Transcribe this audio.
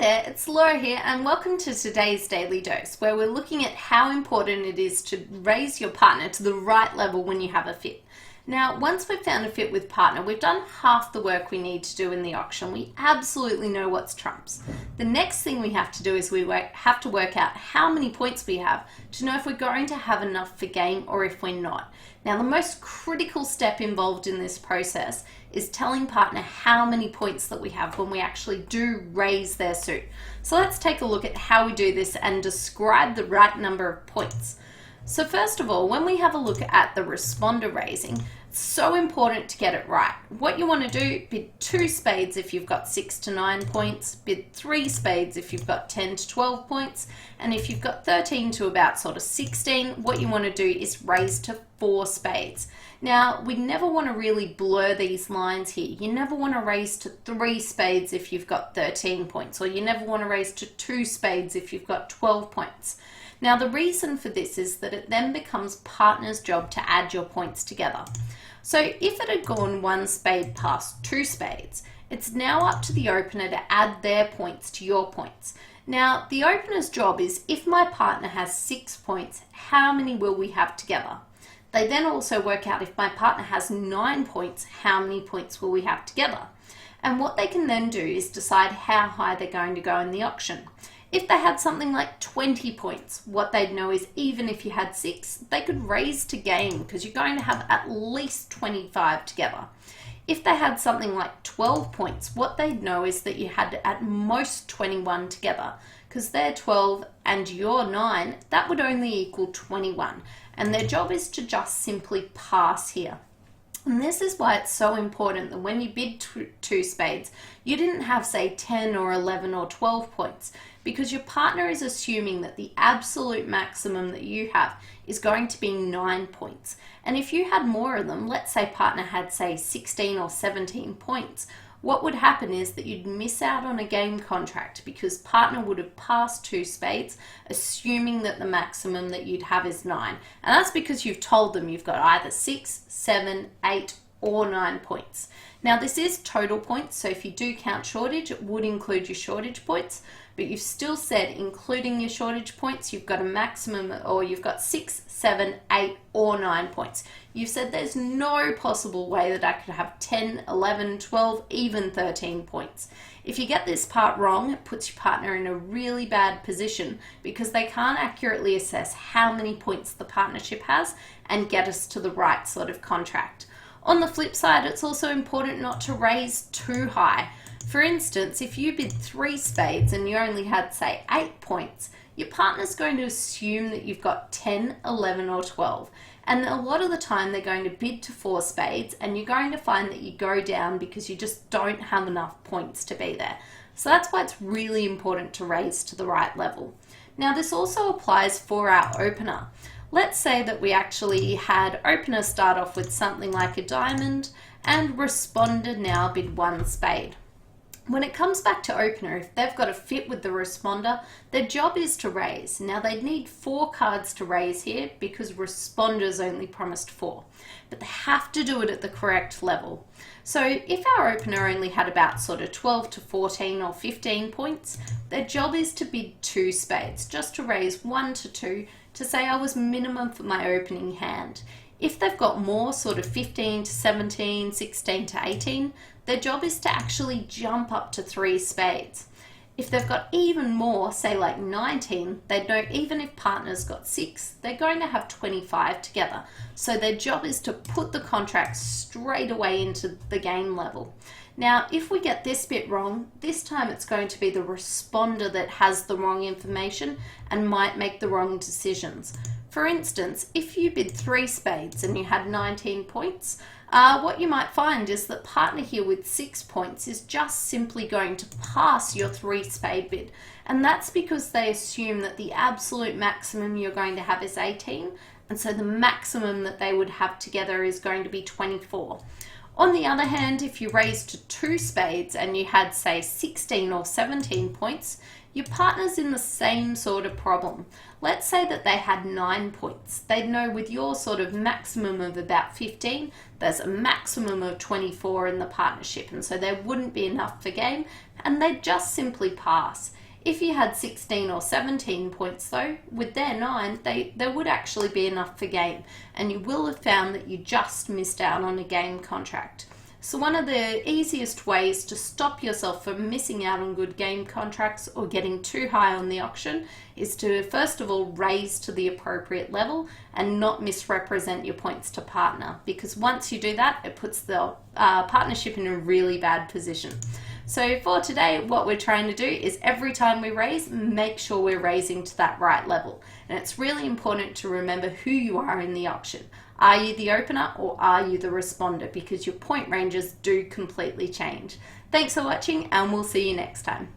there, it's Laura here and welcome to today's Daily Dose, where we're looking at how important it is to raise your partner to the right level when you have a fit. Now, once we've found a fit with partner, we've done half the work we need to do in the auction. We absolutely know what's trumps. The next thing we have to do is we have to work out how many points we have to know if we're going to have enough for game or if we're not. Now, the most critical step involved in this process is telling partner how many points that we have when we actually do raise their suit. So let's take a look at how we do this and describe the right number of points. So first of all, when we have a look at the responder raising, it's so important to get it right. What you want to do, bid 2 spades if you've got 6 to 9 points, bid 3 spades if you've got 10 to 12 points, and if you've got 13 to about sort of 16, what you want to do is raise to 4 spades. Now, we never want to really blur these lines here. You never want to raise to 3 spades if you've got 13 points, or you never want to raise to 2 spades if you've got 12 points. Now, the reason for this is that it then becomes partner's job to add your points together. So if it had gone 1 spade past 2 spades, it's now up to the opener to add their points to your points. Now, the opener's job is, if my partner has 6 points, how many will we have together? They then also work out, if my partner has 9 points, how many points will we have together? And what they can then do is decide how high they're going to go in the auction. If they had something like 20 points, what they'd know is even if you had 6, they could raise to game because you're going to have at least 25 together. If they had something like 12 points, what they'd know is that you had at most 21 together because they're 12 and you're 9, that would only equal 21. And their job is to just simply pass here. And this is why it's so important that when you bid 2 spades, you didn't have, say, 10 or 11 or 12 points, because your partner is assuming that the absolute maximum that you have is going to be 9 points. And if you had more of them, let's say partner had, say, 16 or 17 points, what would happen is that you'd miss out on a game contract because partner would have passed 2 spades, assuming that the maximum that you'd have is 9. And that's because you've told them you've got either 6, 7, 8, or 9 points. Now, this is total points, so if you do count shortage, it would include your shortage points, but you've still said, including your shortage points, you've got a maximum, or you've got 6, 7, 8, or 9 points. You've said there's no possible way that I could have 10, 11, 12, even 13 points. If you get this part wrong, it puts your partner in a really bad position because they can't accurately assess how many points the partnership has and get us to the right sort of contract. On the flip side, it's also important not to raise too high. For instance, if you bid 3 spades and you only had, say, 8 points, your partner's going to assume that you've got 10, 11, or 12. And a lot of the time they're going to bid to 4 spades and you're going to find that you go down because you just don't have enough points to be there. So that's why it's really important to raise to the right level. Now, this also applies for our opener. Let's say that we actually had opener start off with something like a diamond and responder now bid 1 spade. When it comes back to opener, if they've got a fit with the responder, their job is to raise. Now, they'd need 4 cards to raise here because responders only promised 4, but they have to do it at the correct level. So if our opener only had about sort of 12 to 14 or 15 points, their job is to bid 2 spades, just to raise 1 to 2 to say I was minimum for my opening hand. If they've got more, sort of 15 to 17, 16 to 18, their job is to actually jump up to 3 spades. If they've got even more, say like 19, they know even if partner's got 6, they're going to have 25 together. So their job is to put the contract straight away into the game level. Now, if we get this bit wrong, this time it's going to be the responder that has the wrong information and might make the wrong decisions. For instance, if you bid 3 spades and you had 19 points, what you might find is that partner here with 6 points is just simply going to pass your 3 spade bid. And that's because they assume that the absolute maximum you're going to have is 18, and so the maximum that they would have together is going to be 24. On the other hand, if you raised to 2 spades and you had, say, 16 or 17 points, your partner's in the same sort of problem. Let's say that they had 9 points. They'd know with your sort of maximum of about 15, there's a maximum of 24 in the partnership, and so there wouldn't be enough for game, and they'd just simply pass. If you had 16 or 17 points though, with their 9, there would actually be enough for game, and you will have found that you just missed out on a game contract. So one of the easiest ways to stop yourself from missing out on good game contracts or getting too high on the auction is to first of all raise to the appropriate level and not misrepresent your points to partner, because once you do that, it puts the partnership in a really bad position. So for today, what we're trying to do is every time we raise, make sure we're raising to that right level. And it's really important to remember who you are in the auction. Are you the opener or are you the responder? Because your point ranges do completely change. Thanks for watching, and we'll see you next time.